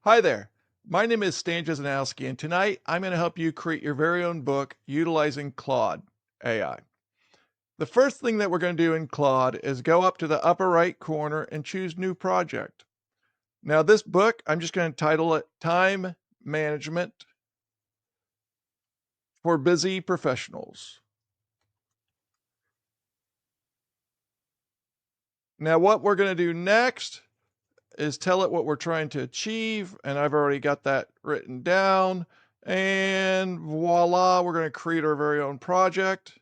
Hi there. My name is Stan Jesnowski, and tonight I'm going to help you create your very own book utilizing Claude AI. The first thing that we're going to do in Claude is go up to the upper right corner and choose New Project. Now, this book, I'm just going to title it Time Management for Busy Professionals. Now, what we're going to do next is tell it what we're trying to achieve, and I've already got that written down. And voila, we're going to create our very own project.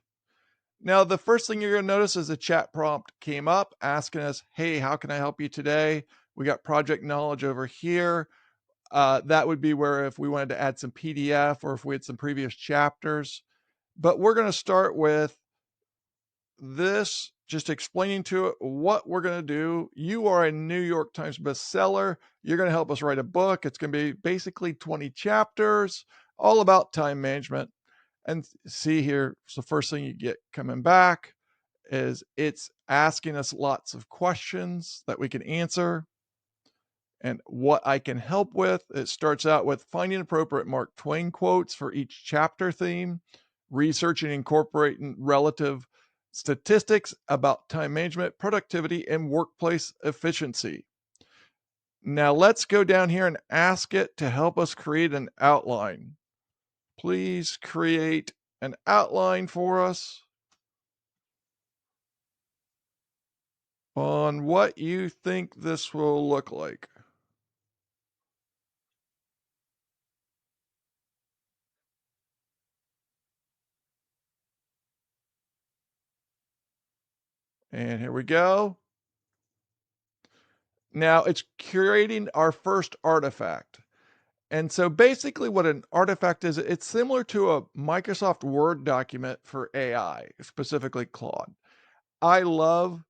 Now, the first thing you're going to notice is a chat prompt came up asking us, hey, how can I help you today? We got project knowledge over here. That would be where if we wanted to add some PDF or if we had some previous chapters. But we're going to start with this, just explaining to it what we're going to do. You are a New York Times bestseller. You're going to help us write a book. It's going to be basically 20 chapters, all about time management. And see here, so the first thing you get coming back is it's asking us lots of questions that we can answer and what I can help with. It starts out with finding appropriate Mark Twain quotes for each chapter theme, researching and incorporating relative statistics about time management, productivity, and workplace efficiency. Now let's go down here and ask it to help us create an outline. Please create an outline for us on what you think this will look like. And here we go. Now it's curating our first artifact. And so basically what an artifact is, it's similar to a Microsoft Word document for AI, specifically Claude. I love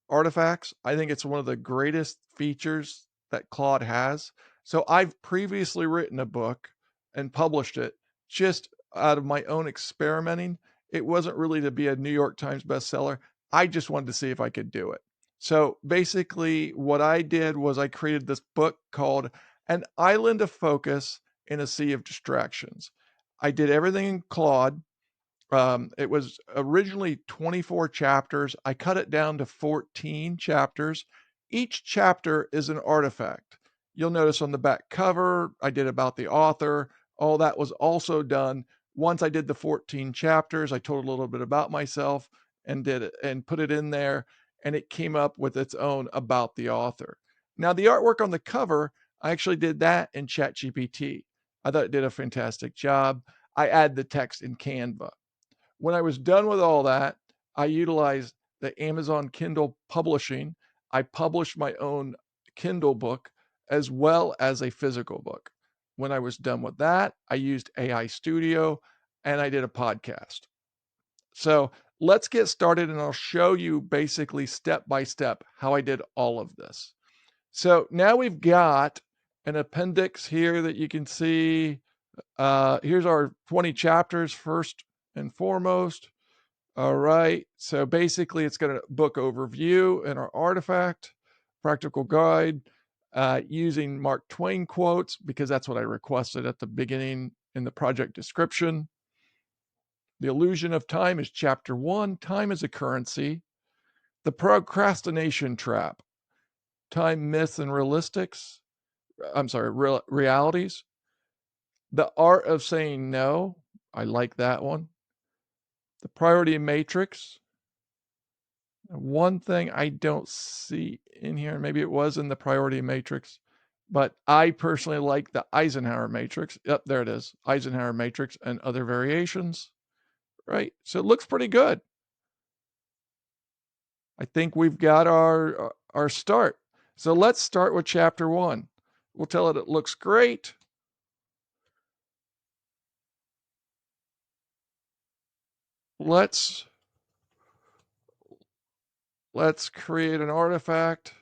artifacts. I think it's one of the greatest features that Claude has. So I've previously written a book and published it just out of my own experimenting. It wasn't really to be a New York Times bestseller. I just wanted to see if I could do it. So basically, what I did was I created this book called An Island of Focus in a Sea of Distractions. I did everything in Claude. It was originally 24 chapters. I cut it down to 14 chapters. Each chapter is an artifact. You'll notice on the back cover, I did about the author. All that was also done. Once I did the 14 chapters, I told a little bit about myself and did it and put it in there, and it came up with its own about the author. Now, the artwork on the cover, I actually did that in ChatGPT. I thought it did a fantastic job. I add the text in Canva. When I was done with all that, I utilized the Amazon Kindle publishing. I published my own Kindle book as well as a physical book. When I was done with that, I used AI Studio and I did a podcast. So let's get started and I'll show you basically step by step how I did all of this. So now we've got an appendix here that you can see. Here's our 20 chapters first and foremost. All right. So basically, it's got a book overview and our artifact, practical guide, using Mark Twain quotes, because that's what I requested at the beginning in the project description. The illusion of time is chapter 1. Time is a currency. The procrastination trap. Time myths and realities. The art of saying no. I like that one. The priority matrix. One thing I don't see in here, maybe it was in the priority matrix, but I personally like the Eisenhower matrix. Yep, there it is. Eisenhower matrix and other variations, right? So it looks pretty good. I think we've got our start. So let's start with chapter 1. We'll tell it looks great. Let's create an artifact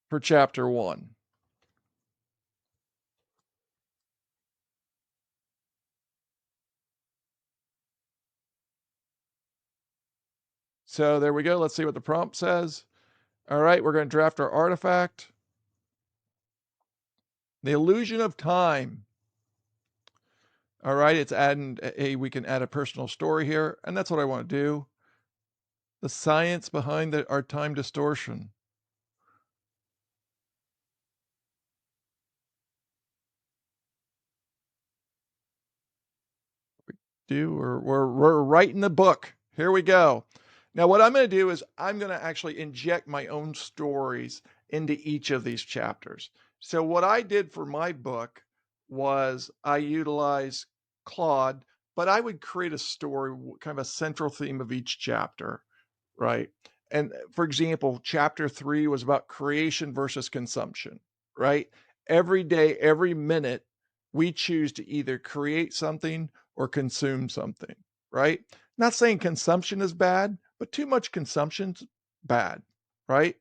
for chapter 1. So there we go. Let's see what the prompt says. All right, we're going to draft our artifact. The illusion of time. All right, it's adding we can add a personal story here, and that's what I want to do. The science behind our time distortion. We're writing the book. Here we go. Now, what I'm going to do is I'm going to actually inject my own stories into each of these chapters. So, what I did for my book was I utilized Claude, but I would create a story, kind of a central theme of each chapter, right? And for example, chapter 3 was about creation versus consumption, right? Every day, every minute, we choose to either create something or consume something, right? Not saying consumption is bad, but too much consumption's bad, right?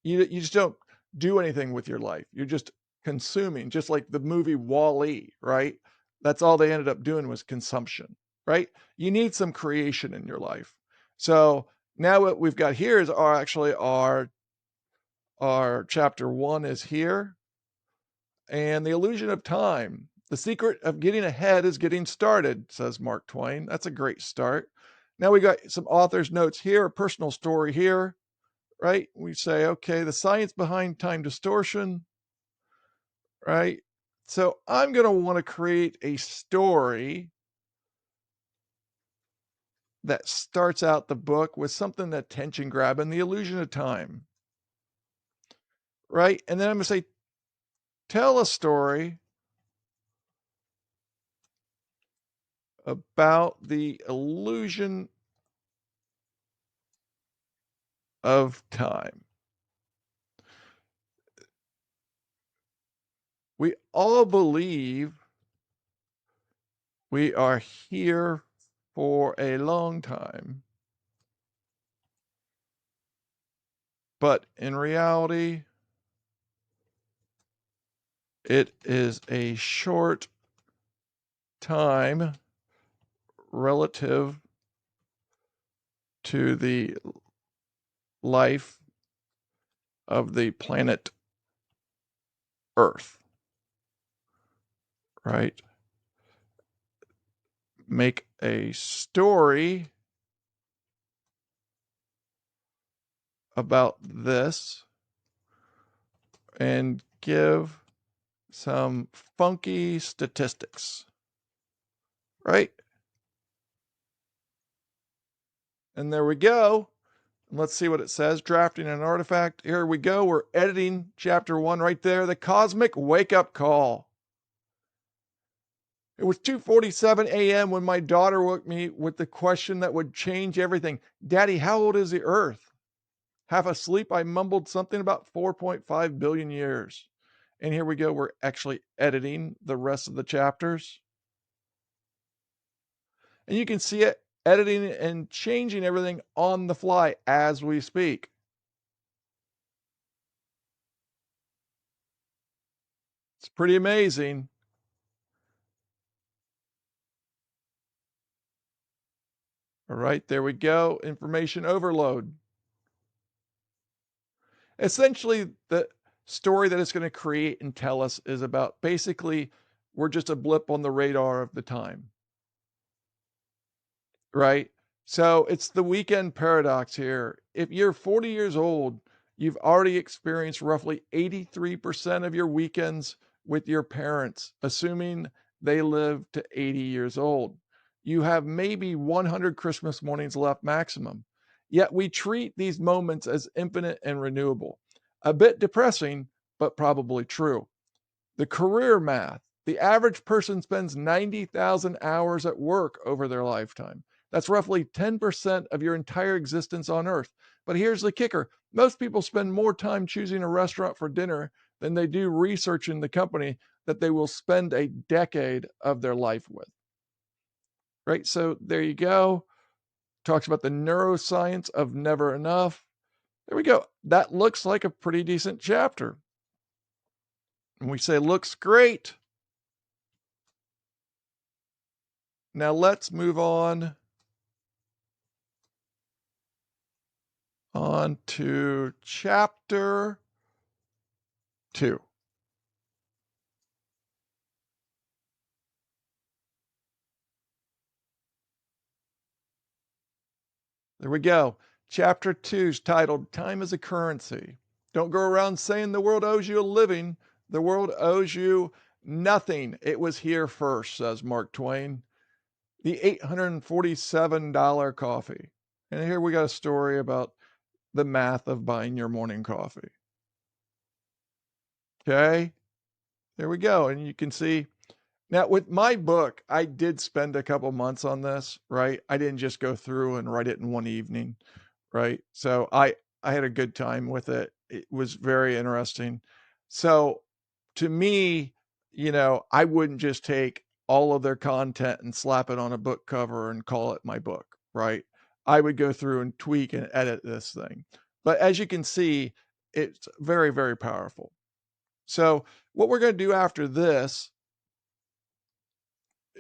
You just don't do anything with your life. You're just consuming, just like the movie Wall-E, right? That's all they ended up doing was consumption, right? You need some creation in your life. So now what we've got here is our chapter 1 is here, and the illusion of time. The secret of getting ahead is getting started, says Mark Twain. That's a great start. Now we got some author's notes here, a personal story here, right? We say, okay, the science behind time distortion, right? So I'm going to want to create a story that starts out the book with something that tension grabbing, the illusion of time, right? And then I'm going to say, tell a story about the illusion of time. We all believe we are here for a long time, but in reality, it is a short time relative to the life of the planet Earth, right? Make a story about this and give some funky statistics, right? And there we go. Let's see what it says. Drafting an artifact. Here we go. We're editing chapter 1 right there. The cosmic wake up call. It was 2:47 a.m. when my daughter woke me with the question that would change everything. Daddy, how old is the earth? Half asleep, I mumbled something about 4.5 billion years. And here we go. We're actually editing the rest of the chapters. And you can see it editing and changing everything on the fly as we speak. It's pretty amazing. All right, there we go. Information overload. Essentially, the story that it's going to create and tell us is about basically we're just a blip on the radar of the time, right? So it's the weekend paradox here. If you're 40 years old, you've already experienced roughly 83% of your weekends with your parents, assuming they live to 80 years old. You have maybe 100 Christmas mornings left maximum. Yet we treat these moments as infinite and renewable. A bit depressing, but probably true. The career math. The average person spends 90,000 hours at work over their lifetime. That's roughly 10% of your entire existence on Earth. But here's the kicker: most people spend more time choosing a restaurant for dinner than they do researching the company that they will spend a decade of their life with. Right? So there you go. Talks about the neuroscience of never enough. There we go. That looks like a pretty decent chapter. And we say, looks great. Now let's move on to chapter 2. There we go. Chapter 2 is titled Time is a Currency. Don't go around saying the world owes you a living. The world owes you nothing. It was here first, says Mark Twain. The $847 coffee. And here we got a story about the math of buying your morning coffee. Okay, there we go. And you can see now with my book, I did spend a couple months on this, right? I didn't just go through and write it in one evening, right? So I had a good time with it. It was very interesting. So to me, I wouldn't just take all of their content and slap it on a book cover and call it my book, right? I would go through and tweak and edit this thing. But as you can see, it's very, very powerful. So what we're going to do after this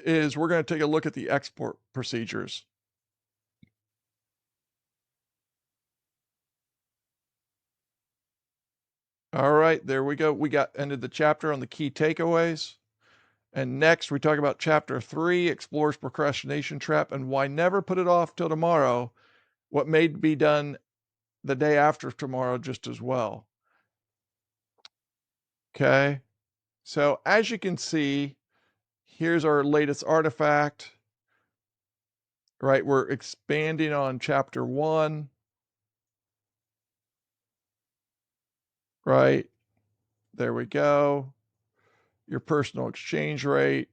is we're going to take a look at the export procedures. All right, there we go. We got ended the chapter on the key takeaways. And next we talk about chapter 3, explores procrastination trap and why never put it off till tomorrow, what may be done the day after tomorrow just as well. Okay. So as you can see, here's our latest artifact, right? We're expanding on chapter 1, right? There we go. Your personal exchange rate.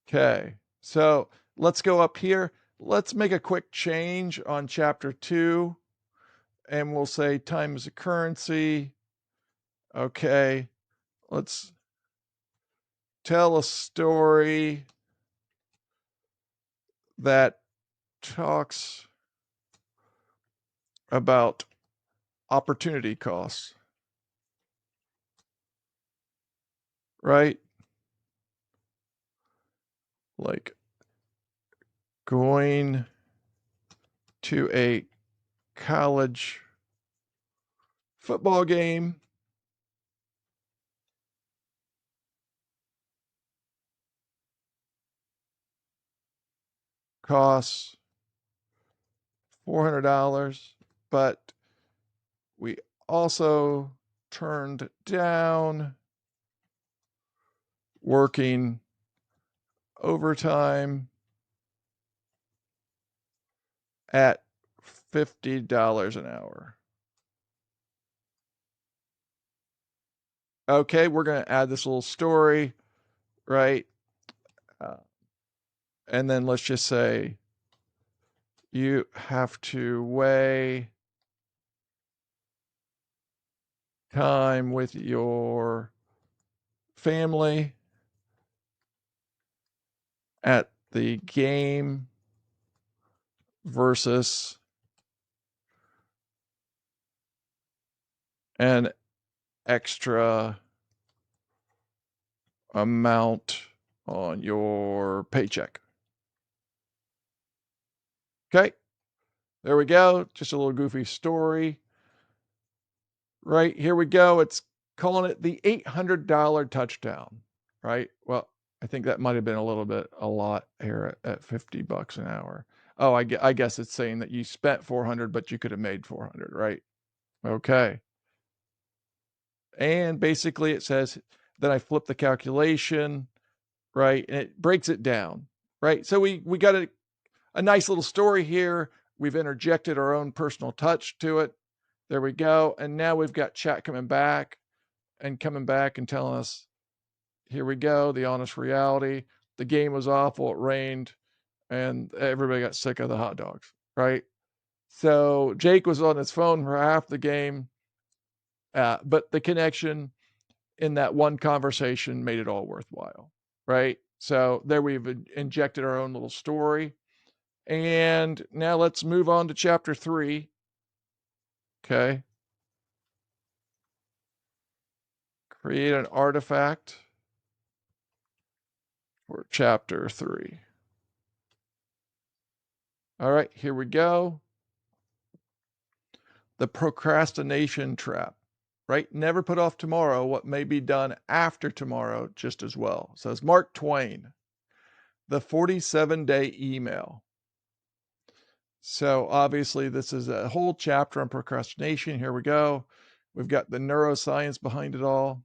Okay, so let's go up here. Let's make a quick change on chapter 2, and we'll say time is a currency. Okay, let's tell a story that talks about opportunity costs, right? Like going to a college football game costs $400, but we also turned down working overtime at $50 an hour. Okay, we're going to add this little story, right? Uh, and then let's just say you have to weigh time with your family at the game versus an extra amount on your paycheck. Okay, there we go. Just a little goofy story. Right, here we go. It's calling it the $800 touchdown, right? Well, I think that might have been a lot here at $50 an hour. Oh, I guess it's saying that you spent 400, but you could have made 400, right? Okay. And basically it says, then I flip the calculation, right? And it breaks it down, right? So we got a nice little story here. We've interjected our own personal touch to it. There we go. And now we've got chat coming back and telling us, here we go, the honest reality. The game was awful. It rained and everybody got sick of the hot dogs, right? So Jake was on his phone for half the game, but the connection in that one conversation made it all worthwhile, right? So there we've injected our own little story. And now let's move on to chapter 3. Okay. Create an artifact for chapter 3. All right, here we go. The procrastination trap, right? Never put off tomorrow what may be done after tomorrow just as well, says Mark Twain. The 47-day email. So obviously, this is a whole chapter on procrastination. Here we go. We've got the neuroscience behind it all,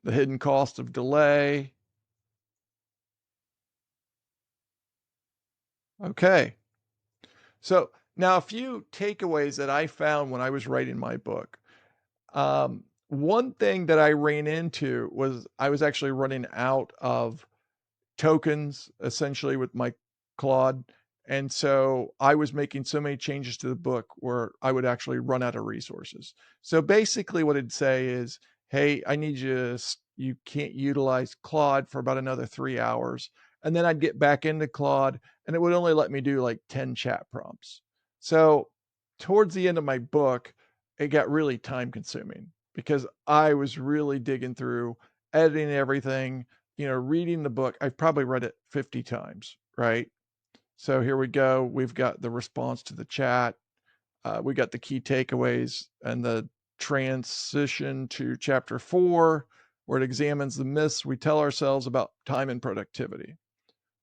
the hidden cost of delay. Okay. So now a few takeaways that I found when I was writing my book. One thing that I ran into was I was actually running out of tokens essentially with my Claude. And so I was making so many changes to the book where I would actually run out of resources. So basically, what it'd say is, hey, I need you to, you can't utilize Claude for about another 3 hours. And then I'd get back into Claude and it would only let me do like 10 chat prompts. So towards the end of my book, it got really time consuming because I was really digging through, editing everything, reading the book. I've probably read it 50 times, right? So here we go. We've got the response to the chat. We got the key takeaways and the transition to chapter 4, where it examines the myths we tell ourselves about time and productivity,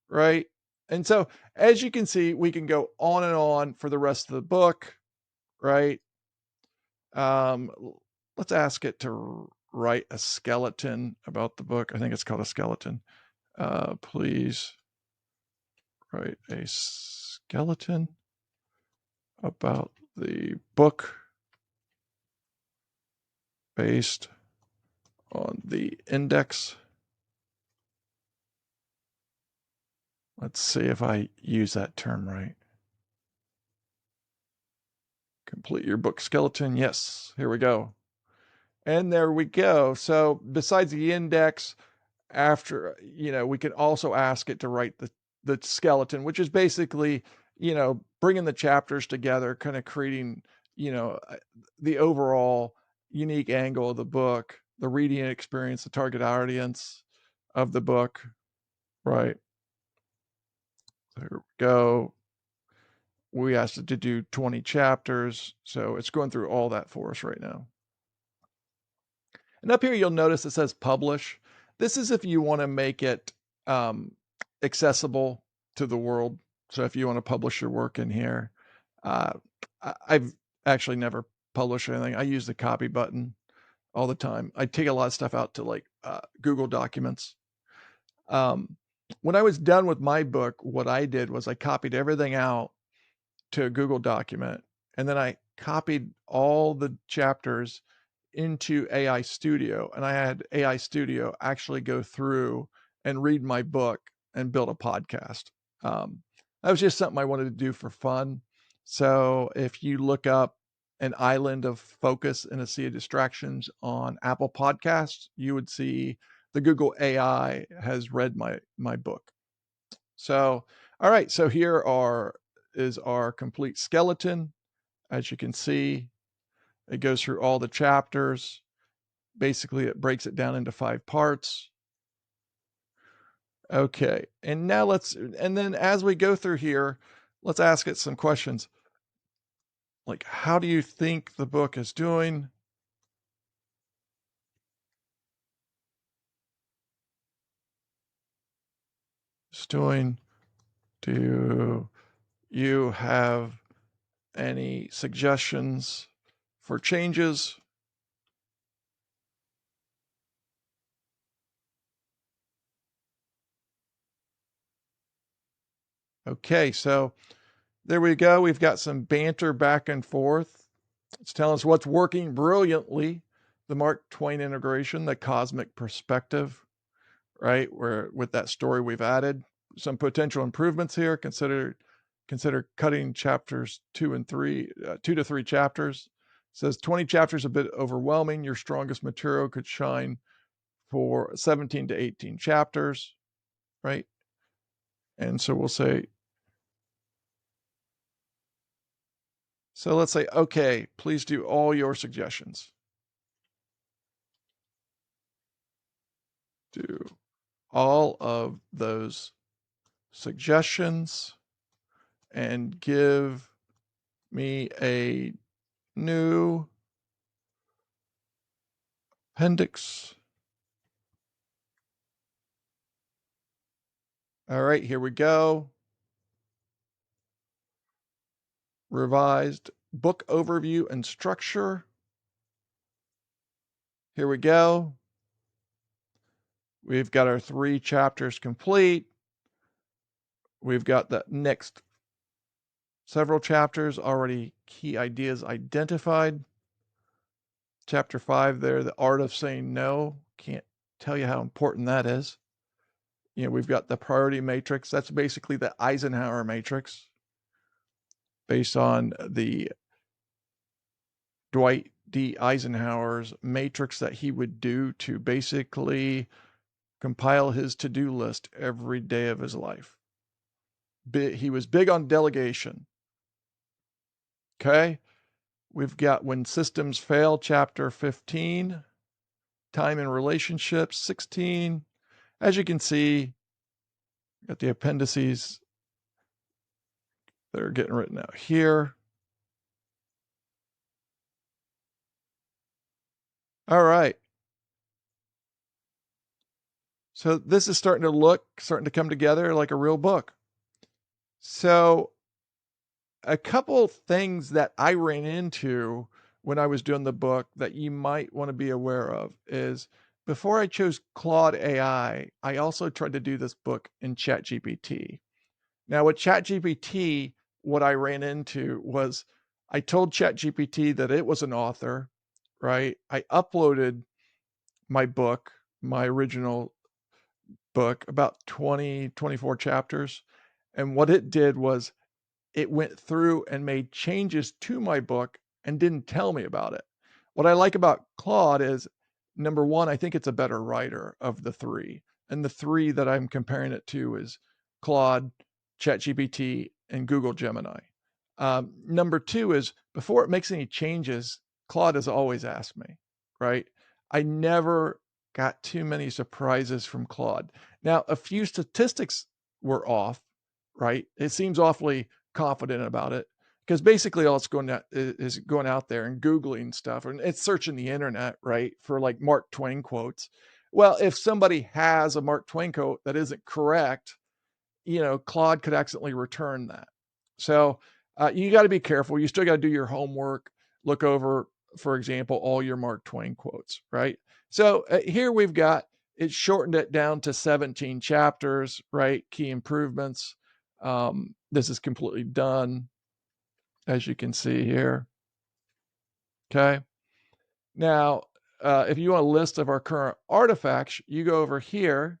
right? And so, as you can see, we can go on and on for the rest of the book, right? Um, let's ask it to write a skeleton about the book. I think it's called a skeleton. Please write a skeleton about the book based on the index. Let's see if I use that term right. Complete your book skeleton. Yes, here we go. And there we go. So besides the index, after, we can also ask it to write the skeleton, which is basically, bringing the chapters together, kind of creating, the overall unique angle of the book, the reading experience, the target audience of the book. Right. There we go. We asked it to do 20 chapters. So it's going through all that for us right now. And up here, you'll notice it says publish. This is if you want to make it um, accessible to the world. So if you want to publish your work in here, uh, I've actually never published anything. I use the copy button all the time. I take a lot of stuff out to like Google Documents. Um, when I was done with my book, what I did was I copied everything out to a Google document, and then I copied all the chapters into AI Studio, and I had AI Studio actually go through and read my book and build a podcast. Um, that was just something I wanted to do for fun. So if you look up an island of focus in a sea of distractions on Apple Podcasts, you would see the Google AI has read my book. So, all right. So here is our complete skeleton. As you can see, it goes through all the chapters. Basically, it breaks it down into 5 parts. Okay. And now and then as we go through here, let's ask it some questions. Like, how do you think the book is doing? It's doing. Do you have any suggestions for changes? Okay, so there we go. We've got some banter back and forth. It's telling us what's working brilliantly. The Mark Twain integration, the cosmic perspective, right? Where with that story we've added some potential improvements here. Consider cutting chapters 2 to 3 chapters. It says 20 chapters a bit overwhelming. Your strongest material could shine for 17 to 18 chapters, right? And so we'll say, so let's say, okay, please do all your suggestions. Do all of those suggestions and give me a new appendix All right, here we go. Revised book overview and structure. Here we go. We've got our 3 chapters complete. We've got the next several chapters already, key ideas identified. Chapter 5 there, the art of saying no. Can't tell you how important that is. You know, we've got the priority matrix. That's basically the Eisenhower matrix based on the Dwight D. Eisenhower's matrix that he would do to basically compile his to-do list every day of his life. He was big on delegation. Okay. We've got When Systems Fail, chapter 15, Time and Relationships, 16. As you can see, got the appendices that are getting written out here. All right. So this is starting to come together like a real book. So a couple things that I ran into when I was doing the book that you might want to be aware of is before I chose Claude AI, I also tried to do this book in ChatGPT. Now with ChatGPT, what I ran into was I told ChatGPT that it was an author, right? I uploaded my book, my original book, about 20, 24 chapters. And what it did was it went through and made changes to my book and didn't tell me about it. What I like about Claude is number one, I think it's a better writer of the 3. And the 3 that I'm comparing it to is Claude, ChatGPT, and Google Gemini. Number 2 is before it makes any changes, Claude has always asked me, right? I never got too many surprises from Claude. Now, a few statistics were off, right? It seems awfully confident about it because basically all it's going out is going out there and Googling stuff and it's searching the internet, right? For like Mark Twain quotes. Well, if somebody has a Mark Twain quote that isn't correct, Claude could accidentally return that. So you got to be careful. You still got to do your homework, look over, for example, all your Mark Twain quotes, right? So here we've got it shortened it down to 17 chapters, right? Key improvements. This is completely done, as you can see here. Okay. Now, if you want a list of our current artifacts, you go over here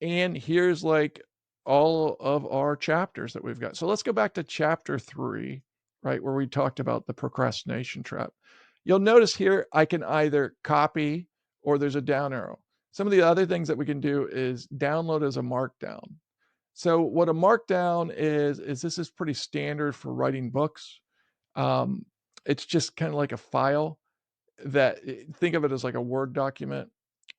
and here's like all of our chapters that we've got. So let's go back to chapter 3, right, where we talked about the procrastination trap. You'll notice here I can either copy or there's a down arrow. Some of the other things that we can do is download as a markdown. So what a markdown is this is pretty standard for writing books. Um, it's just kind of like a file that think of it as like a Word document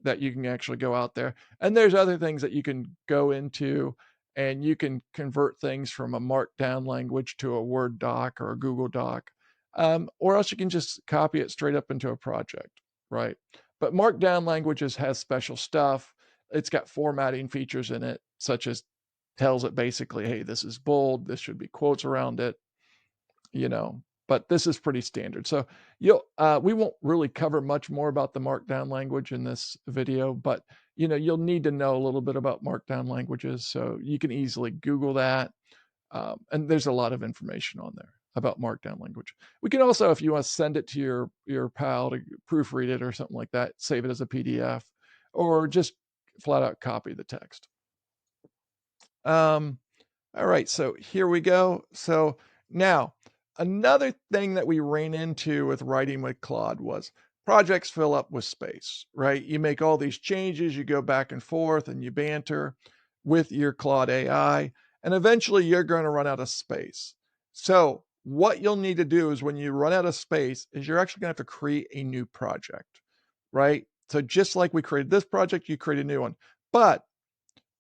that you can actually go out there. And there's other things that you can go into and you can convert things from a markdown language to a Word doc or a Google doc. Or else you can just copy it straight up into a project, right? But markdown languages has special stuff. It's got formatting features in it, such as tells it basically, hey, this is bold, this should be quotes around it, but this is pretty standard. So we won't really cover much more about the markdown language in this video, but you'll need to know a little bit about markdown languages. So you can easily Google that. And there's a lot of information on there about markdown language. We can also, if you want to send it to your pal to proofread it or something like that, save it as a PDF or just flat out copy the text. All right, so here we go. So now, another thing that we ran into with writing with Claude was projects fill up with space, right? You make all these changes, you go back and forth and you banter with your Claude AI, and eventually you're going to run out of space. So what you'll need to do is when you run out of space is you're actually going to have to create a new project, right? So just like we created this project, you create a new one. But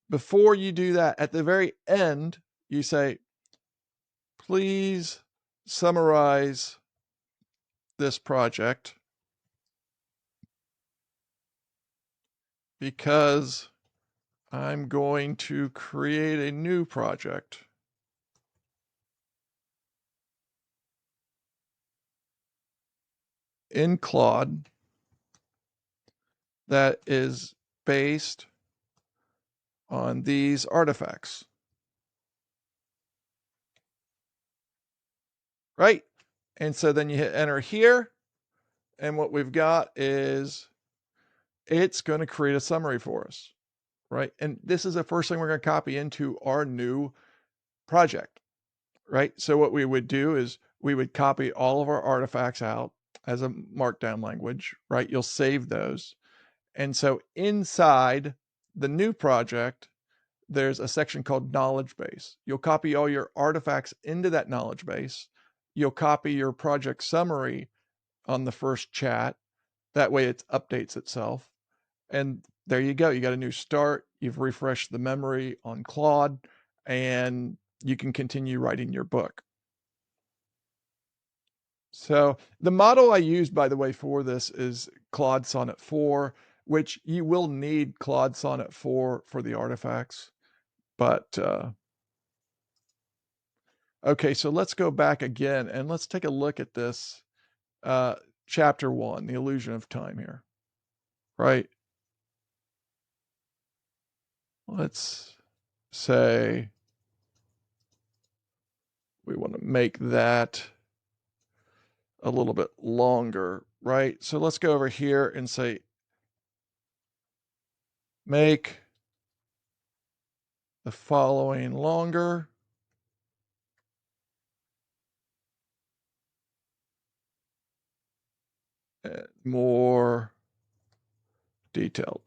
before you do that, at the very end, you say, please summarize this project because I'm going to create a new project in Claude that is based on these artifacts, right? And so then you hit enter here, and what we've got is it's going to create a summary for us, right? And this is the first thing we're going to copy into our new project, right? So what we would do is we would copy all of our artifacts out as a markdown language, right? You'll save those. And so inside the new project, there's a section called knowledge base. You'll copy all your artifacts into that knowledge base. You'll copy your project summary on the first chat. That way it updates itself. And there you go. You got a new start. You've refreshed the memory on Claude, and you can continue writing your book. So the model I used, by the way, for this is Claude Sonnet 4, which you will need Claude Sonnet 4 for the artifacts. But okay, so let's go back again and let's take a look at this chapter 1, the illusion of time here, right? Let's say we want to make that a little bit longer, right? So let's go over here and say, make the following longer. More detailed.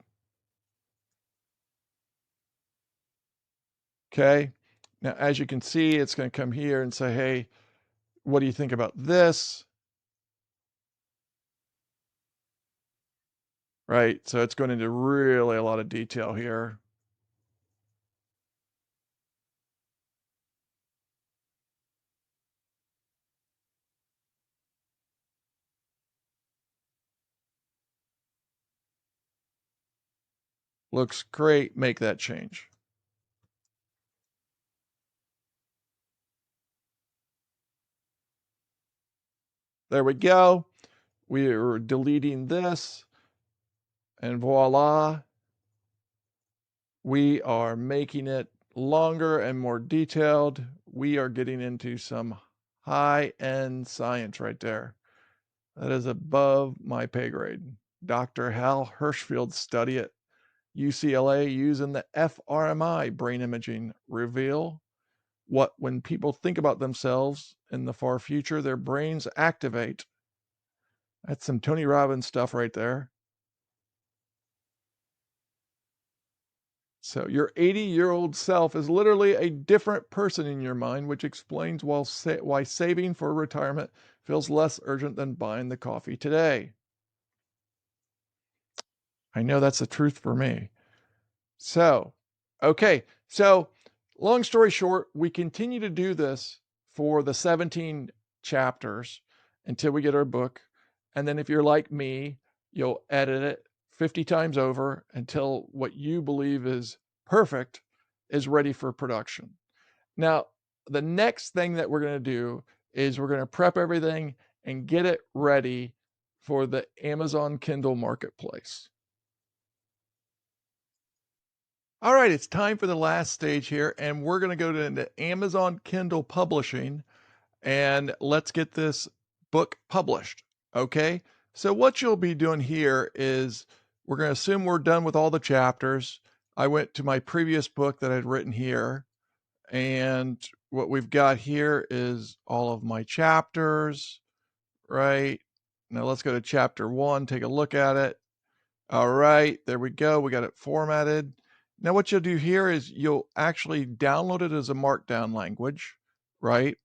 Okay. Now, as you can see, it's going to come here and say, hey, what do you think about this? Right. So it's going into really a lot of detail here. Looks great. Make that change. There we go. We are deleting this. And voila, we are making it longer and more detailed. We are getting into some high-end science right there. That is above my pay grade. Dr. Hal Hirschfield's study at UCLA using the fMRI brain imaging reveal what when people think about themselves in the far future, their brains activate. That's some Tony Robbins stuff right there. So your 80-year-old self is literally a different person in your mind, which explains why saving for retirement feels less urgent than buying the coffee today. I know that's the truth for me. So, okay. So, long story short, we continue to do this for the 17 chapters until we get our book. And then if you're like me, you'll edit it 50 times over until what you believe is perfect is ready for production. Now, the next thing that we're going to do is we're going to prep everything and get it ready for the Amazon Kindle marketplace. All right, it's time for the last stage here, and we're going to go into Amazon Kindle Publishing and let's get this book published. Okay, so what you'll be doing here is we're going to assume we're done with all the chapters. I went to my previous book that I'd written here, and what we've got here is all of my chapters, right? Now let's go to chapter 1, take a look at it. All right, there we go. We got it formatted. Now what you'll do here is you'll actually download it as a markdown language, right?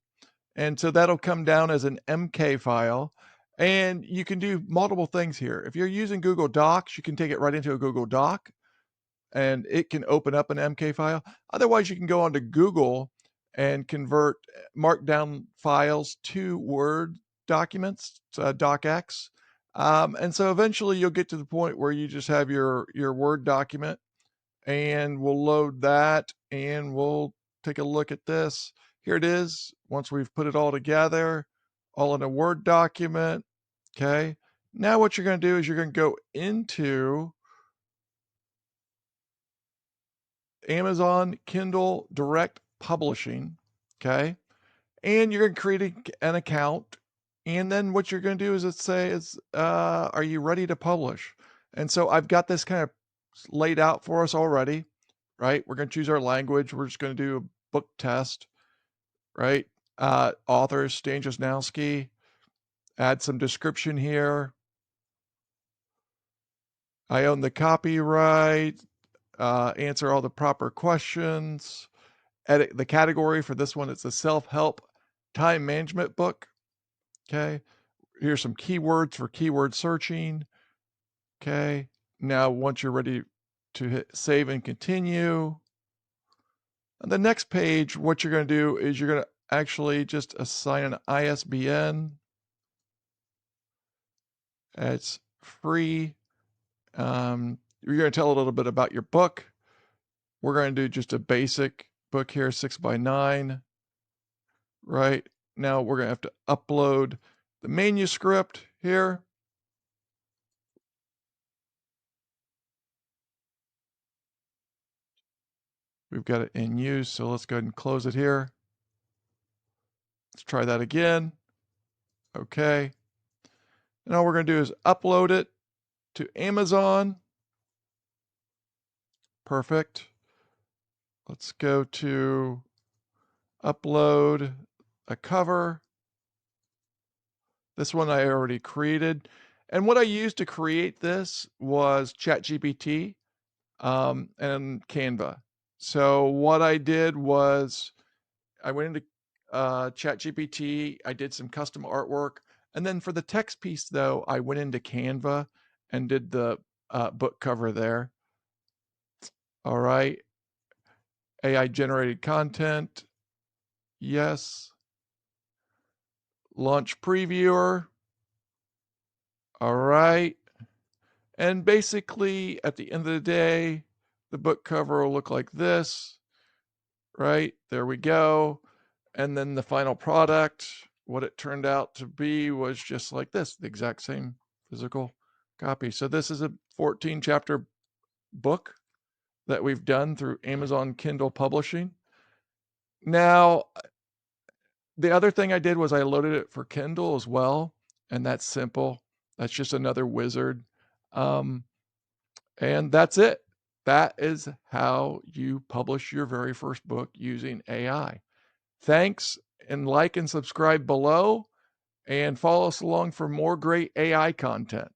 And so that'll come down as an MK file. And you can do multiple things here. If you're using Google Docs, you can take it right into a Google Doc and it can open up an MK file. Otherwise, you can go onto Google and convert markdown files to Word documents, docx. And so eventually you'll get to the point where you just have your Word document and we'll load that and we'll take a look at this. Here it is. Once we've put it all together, all in a Word document. Okay. Now what you're going to do is you're going to go into Amazon Kindle Direct Publishing. Okay. And you're going to create an account. And then what you're going to do is are you ready to publish? And so I've got this kind of laid out for us already, right? We're going to choose our language. We're just going to do a book test, right? Author Stan Jesnowski, add some description here. I own the copyright, answer all the proper questions, edit the category for this one. It's a self-help time management book. Okay. Here's some keywords for keyword searching. Okay. Now, once you're ready to hit save and continue, on the next page, what you're going to do is you're going to actually just assign an ISBN. It's free. You're going to tell a little bit about your book. We're going to do just a basic book here, 6x9. Right now, we're going to have to upload the manuscript here. We've got it in use, so let's go ahead and close it here. Let's try that again. Okay. And all we're going to do is upload it to Amazon. Perfect. Let's go to upload a cover. This one I already created. And what I used to create this was ChatGPT and Canva. So what I did was I went into ChatGPT, I did some custom artwork. And then for the text piece, though, I went into Canva and did the book cover there. All right. AI generated content. Yes. Launch previewer. All right. And basically, at the end of the day, the book cover will look like this. Right. There we go. And then the final product, what it turned out to be was just like this, the exact same physical copy. So this is a 14 chapter book that we've done through Amazon Kindle Publishing. Now, the other thing I did was I loaded it for Kindle as well, and that's simple. That's just another wizard. Um, and that's it. That is how you publish your very first book using AI. Thanks, and like and subscribe below, and follow us along for more great AI content.